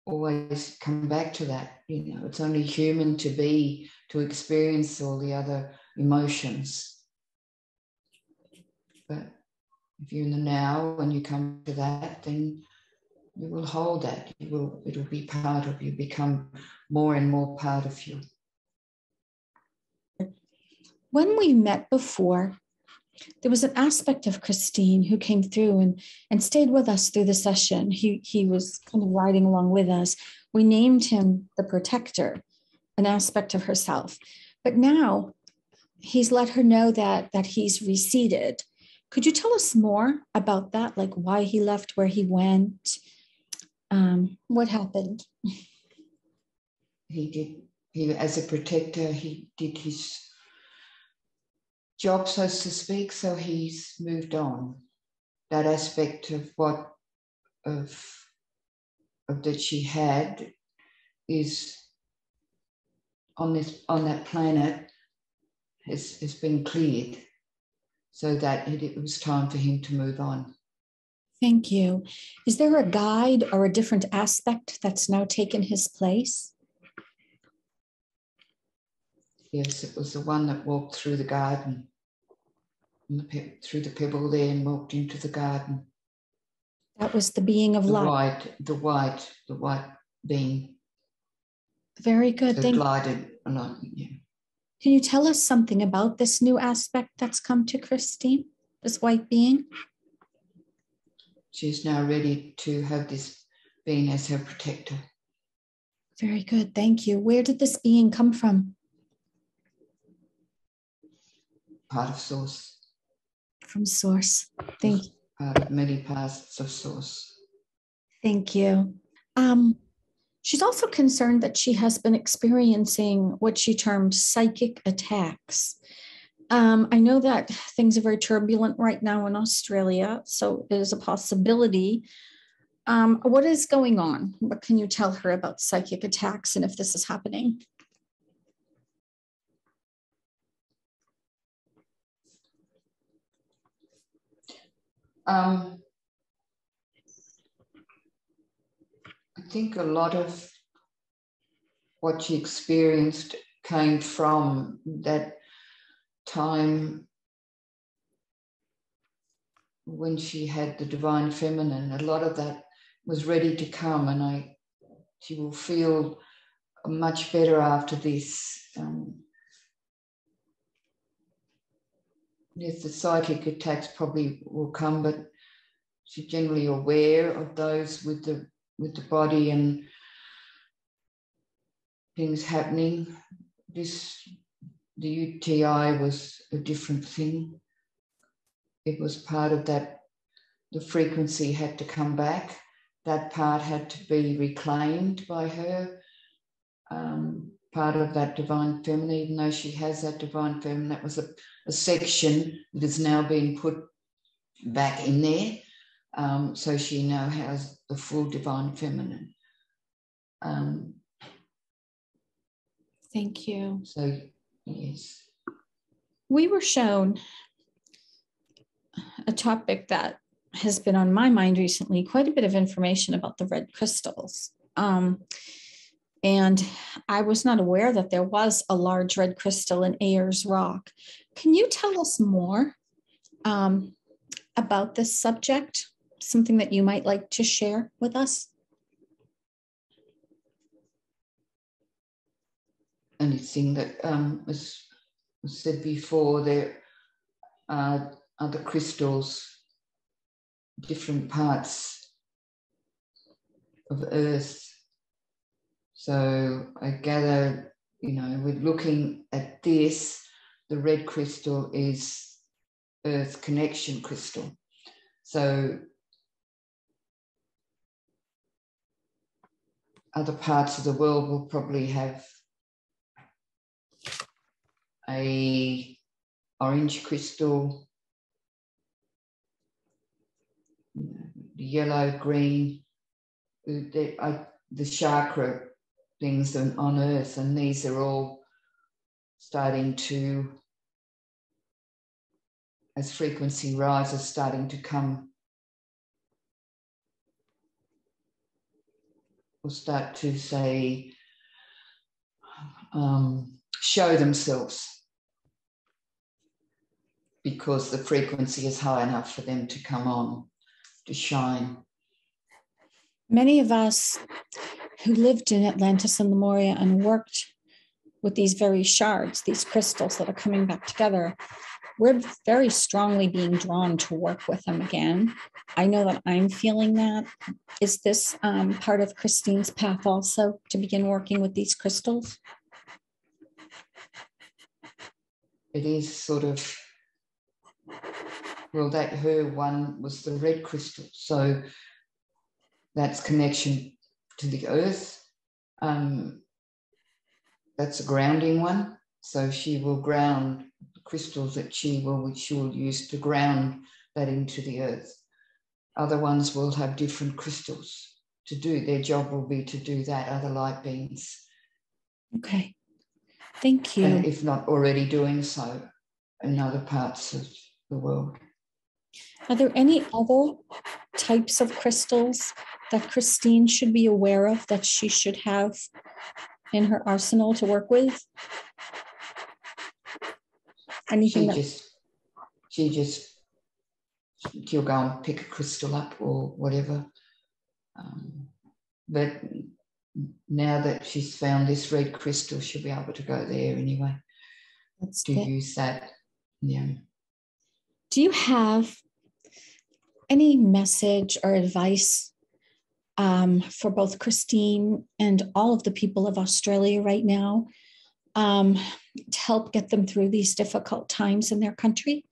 always come back to that. You know, it's only human to experience all the other emotions. But if you're in the now and you come to that, then you will hold that. It'll be part of you, become more and more part of you. When we met before, there was an aspect of Christine who came through and stayed with us through the session. He was kind of riding along with us. We named him the protector, an aspect of herself. But now he's let her know that he's receded. Could you tell us more about that? Like why he left, where he went, what happened? He as a protector, he did his job, so to speak, so he's moved on. That aspect of that she had is on that planet has been cleared, so that it was time for him to move on. Thank you. Is there a guide or a different aspect that's now taken his place? Yes, it was the one that walked through the garden, through the pebble there, and walked into the garden. That was the being of light. The white being. Very good. So glided along. Yeah. Can you tell us something about this new aspect that's come to Christine, this white being? She's now ready to have this being as her protector. Very good. Thank you. Where did this being come from? Part of Source. From Source. Thank you. Part of many parts of Source. Thank you. She's also concerned that she has been experiencing what she termed psychic attacks. I know that things are very turbulent right now in Australia, so it is a possibility. What is going on? What can you tell her about psychic attacks and if this is happening? I think a lot of what she experienced came from that time when she had the divine feminine. A lot of that was ready to come, and she will feel much better after this. Yes, the psychic attacks probably will come, but she's generally aware of those with the body and things happening. The UTI was a different thing. It was part of that. The frequency had to come back. That part had to be reclaimed by her. Part of that divine feminine, even though she has that divine feminine, that was a section that has now been put back in there. So she now has the full divine feminine. Thank you. So, yes. We were shown a topic that has been on my mind recently, quite a bit of information about the red crystals. And I was not aware that there was a large red crystal in Ayers Rock. Can you tell us more about this subject? Something that you might like to share with us? Anything that was said before, there are other crystals, different parts of Earth. So I gather, with looking at this, the red crystal is Earth connection crystal. So other parts of the world will probably have a orange crystal, the yellow, green, the chakra things on Earth, and these are all starting to, as frequency rises, starting to come, will start to say, show themselves, because the frequency is high enough for them to come on, to shine. Many of us who lived in Atlantis and Lemuria and worked with these very shards, these crystals that are coming back together, we're very strongly being drawn to work with them again. I know that I'm feeling that. Is this part of Christine's path also, to begin working with these crystals? It is sort of, well, that her one was the red crystal. So that's connection to the earth. That's a grounding one. So she will ground the crystals that she will use to ground that into the earth. Other ones will have different crystals to do. Their job will be to do that, other light beings. Okay. Thank you. And if not already doing so in other parts of the world. Are there any other types of crystals that Christine should be aware of, that she should have in her arsenal to work with? Anything she'll go and pick a crystal up or whatever. But now that she's found this red crystal, she'll be able to go there anyway. Use that. Yeah. Do you have any message or advice for both Christine and all of the people of Australia right now to help get them through these difficult times in their country?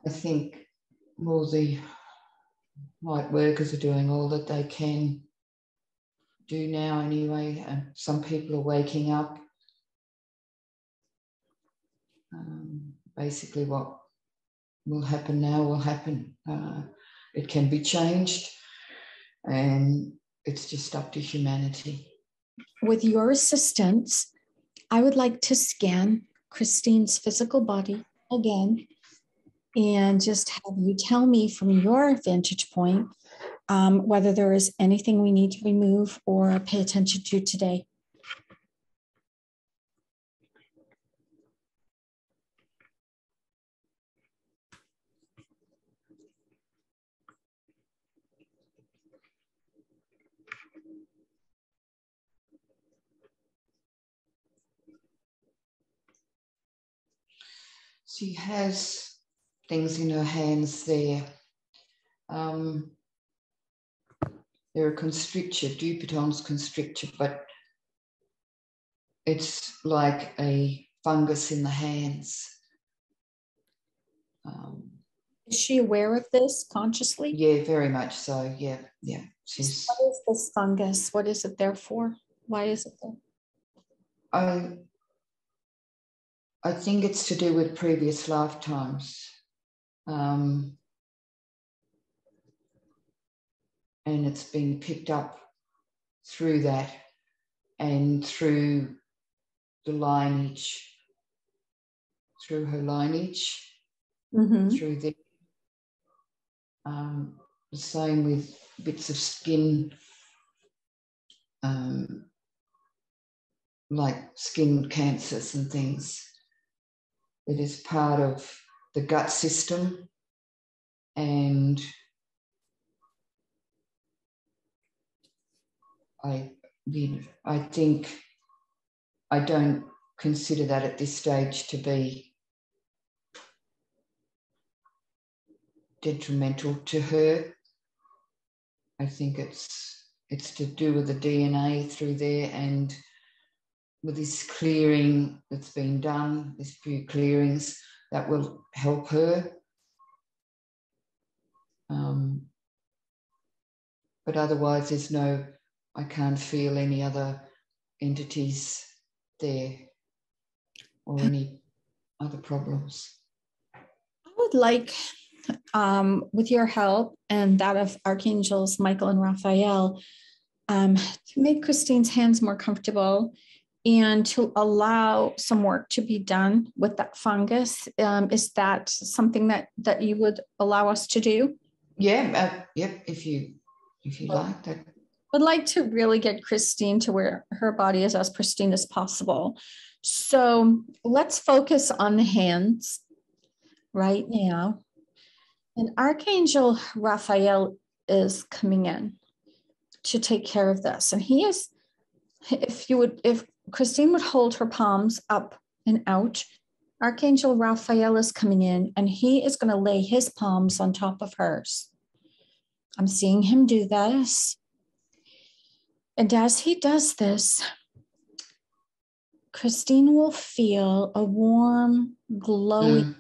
I think all the light workers are doing all that they can do now anyway. Some people are waking up. Basically what will happen now will happen. It can be changed, and it's just up to humanity. With your assistance, I would like to scan Christine's physical body again and just have you tell me from your vantage point whether there is anything we need to remove or pay attention to today. She has things in her hands there. They're a constrictor, Dupuytren's constrictor, but it's like a fungus in the hands. Is she aware of this consciously? Yeah, very much so. Yeah. What is this fungus? What is it there for? Why is it there? I think it's to do with previous lifetimes. And it's been picked up through that and through the lineage, through her lineage, through the same with bits of skin, like skin cancers and things. It is part of the gut system, and I think I don't consider that at this stage to be detrimental to her. I think it's to do with the DNA through there, and with this clearing that's been done, these few clearings, that will help her. But otherwise I can't feel any other entities there or any other problems. I would like, with your help and that of Archangels Michael and Raphael, To make Christine's hands more comfortable and to allow some work to be done with that fungus. Is that something that you would allow us to do? Yeah, yep, if you like that. I'd like to really get Christine to where her body is as pristine as possible. So let's focus on the hands right now. And Archangel Raphael is coming in to take care of this. And he is, if Christine would hold her palms up and out, Archangel Raphael is coming in and he is going to lay his palms on top of hers. I'm seeing him do this. And as he does this, Christine will feel a warm, glowing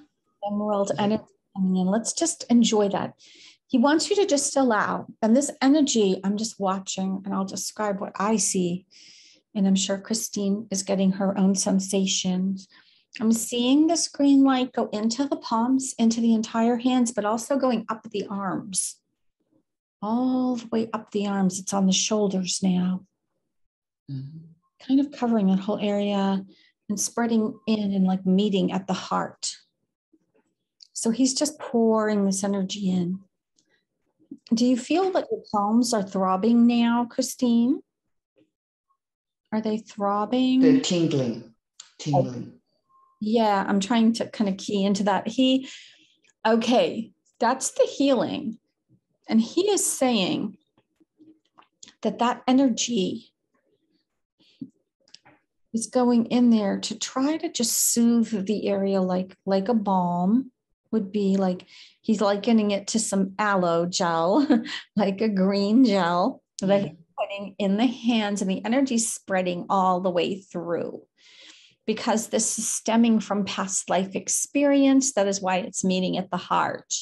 emerald energy coming in. Let's just enjoy that. He wants you to just allow, and this energy, I'm just watching and I'll describe what I see. And I'm sure Christine is getting her own sensations. I'm seeing this green light go into the palms, into the entire hands, but also going up the arms. All the way up the arms. It's on the shoulders now. Kind of covering that whole area and spreading in and like meeting at the heart. So he's just pouring this energy in. Do you feel that your palms are throbbing now, Christine? Are they throbbing? They're tingling. Yeah, I'm trying to kind of key into that. Okay, that's the healing. And he is saying that energy is going in there to try to just soothe the area like a balm would be. Like he's likening it to some aloe gel, like a green gel that he's putting in the hands, and the energy spreading all the way through. Because this is stemming from past life experience, that is why it's meeting at the heart.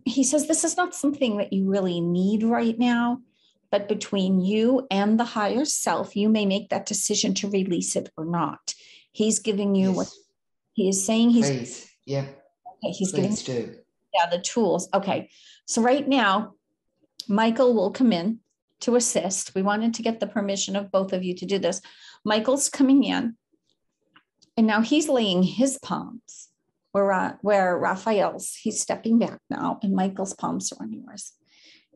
He says this is not something that you really need right now, but between you and the higher self, you may make that decision to release it or not. He's giving you what he is saying. Please, yeah. Okay, he's Please giving the tools. Okay, so right now, Michael will come in to assist. We wanted to get the permission of both of you to do this. Michael's coming in, and now he's laying his palms where Raphael's, he's stepping back now, and Michael's palms are on yours.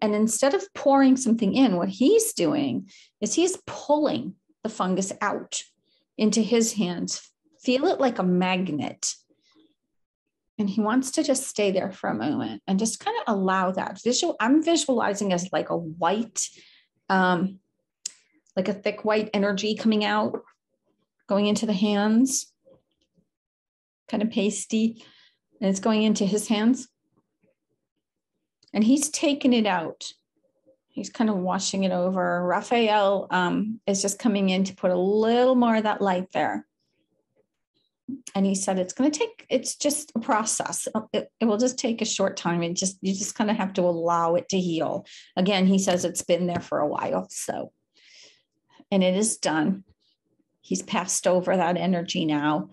And instead of pouring something in, what he's doing is he's pulling the fungus out into his hands. Feel it like a magnet. And he wants to just stay there for a moment and just kind of allow that. I'm visualizing as like a white, like a thick white energy coming out, going into the hands, kind of pasty, and it's going into his hands. And he's taking it out. He's kind of washing it over. Raphael is just coming in to put a little more of that light there. And he said it's just a process. It will just take a short time. You just kind of have to allow it to heal. Again, he says it's been there for a while. So, and it is done. He's passed over that energy now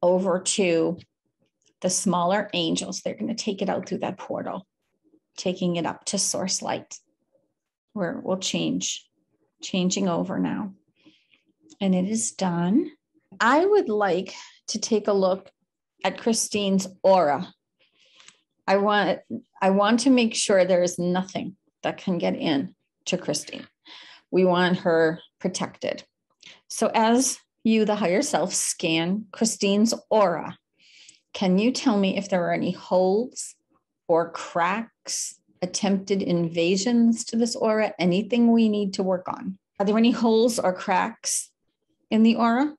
over to the smaller angels. They're going to take it out through that portal, taking it up to source light, where we'll changing over now. And it is done. I would like to take a look at Christine's aura. I want to make sure there is nothing that can get in to Christine. We want her protected. So as you, the higher self, scan Christine's aura, can you tell me if there are any holes or cracks, attempted invasions to this aura, anything we need to work on? Are there any holes or cracks in the aura?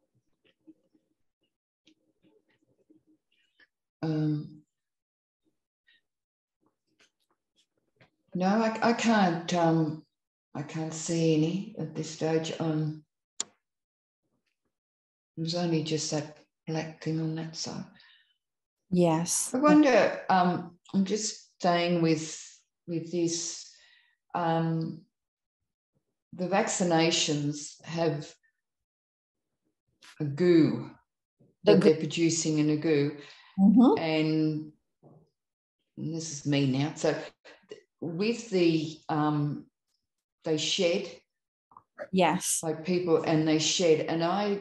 No, I can't see any at this stage. There's only just that black thing on that side. Yes. I wonder, I'm just staying with this, the vaccinations have a goo that they're producing in a goo. Mm-hmm. And this is me now. So with the they shed. Yes. Like people, and they shed. And I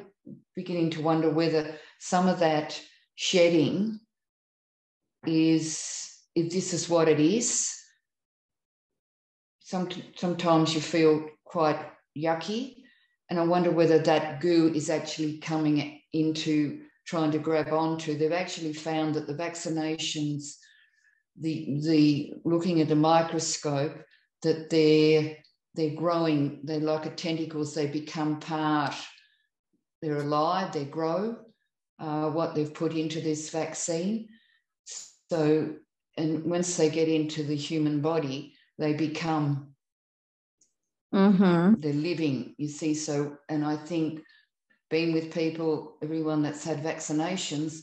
beginning to wonder whether some of that shedding is, if this is what it is. Sometimes you feel quite yucky, and I wonder whether that goo is actually coming into trying to grab onto. They've actually found that the vaccinations, the looking at the microscope, that they're growing, they're like a tentacles, they become part, they're alive, they grow, what they've put into this vaccine. So, and once they get into the human body, they become, they're living, you see. So, and I think being with people, everyone that's had vaccinations,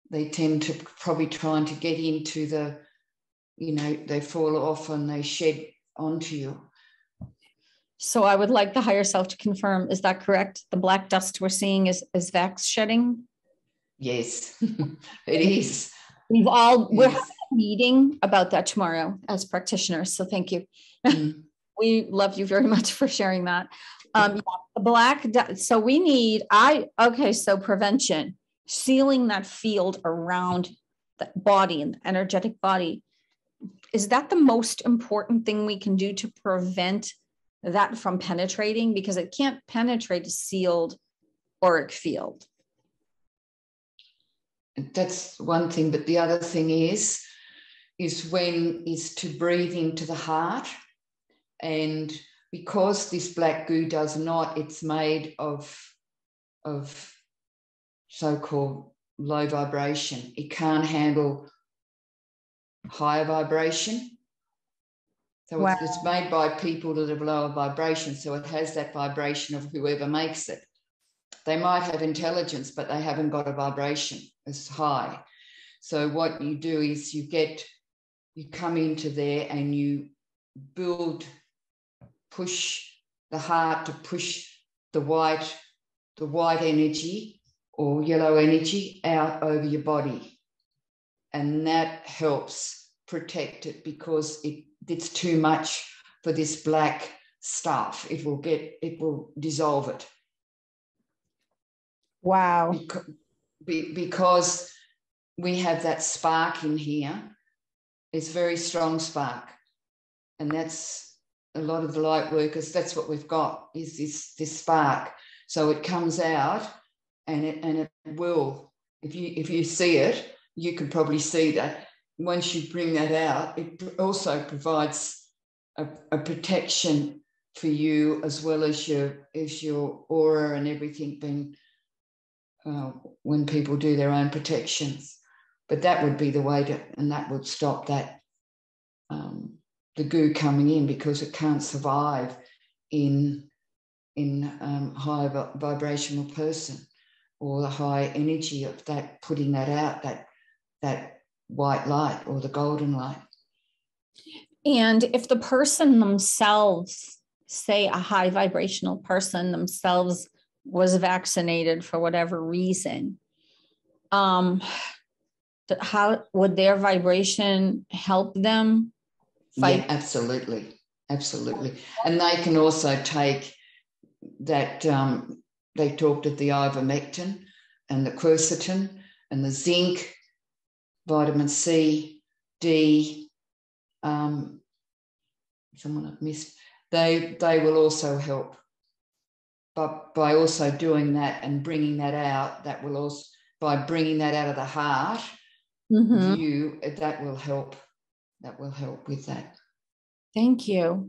they tend to probably trying to get into the, they fall off and they shed onto you. So I would like the higher self to confirm, is that correct? The black dust we're seeing is vax shedding? Yes, it is. We're having a meeting about that tomorrow as practitioners. So thank you. We love you very much for sharing that. The black dust. So we need, so prevention, sealing that field around the body and the energetic body. Is that the most important thing we can do to prevent that from penetrating? Because it can't penetrate a sealed auric field. That's one thing, but the other thing is to breathe into the heart. And because this black goo does not, it's made of so-called low vibration. It can't handle higher vibration. So it's made by people that have lower vibration. So it has that vibration of whoever makes it. They might have intelligence, but they haven't got a vibration as high. So what you do is you come into there and you push the heart to push the white energy or yellow energy out over your body. And that helps protect it, because it's too much for this black stuff. It will dissolve it. Wow. Because we have that spark in here. It's a very strong spark. And that's a lot of the light workers, that's what we've got, is this spark. So it comes out and it will, if you see it, you can probably see that. Once you bring that out, it also provides a protection for you, as well as your aura and everything being, when people do their own protections. But that would be the way to, and that would stop that, the goo coming in, because it can't survive in high vibrational person, or the high energy of that, putting that out, that white light or the golden light. And if the person themselves, say a high vibrational person themselves, was vaccinated for whatever reason, how would their vibration help them fight? Yeah, absolutely. And they can also take that, they talked of the ivermectin and the quercetin and the zinc, vitamin C, D, someone I've missed, they will also help. But by also doing that and bringing that out, that will also, by bringing that out of the heart view, that will help with that. Thank you.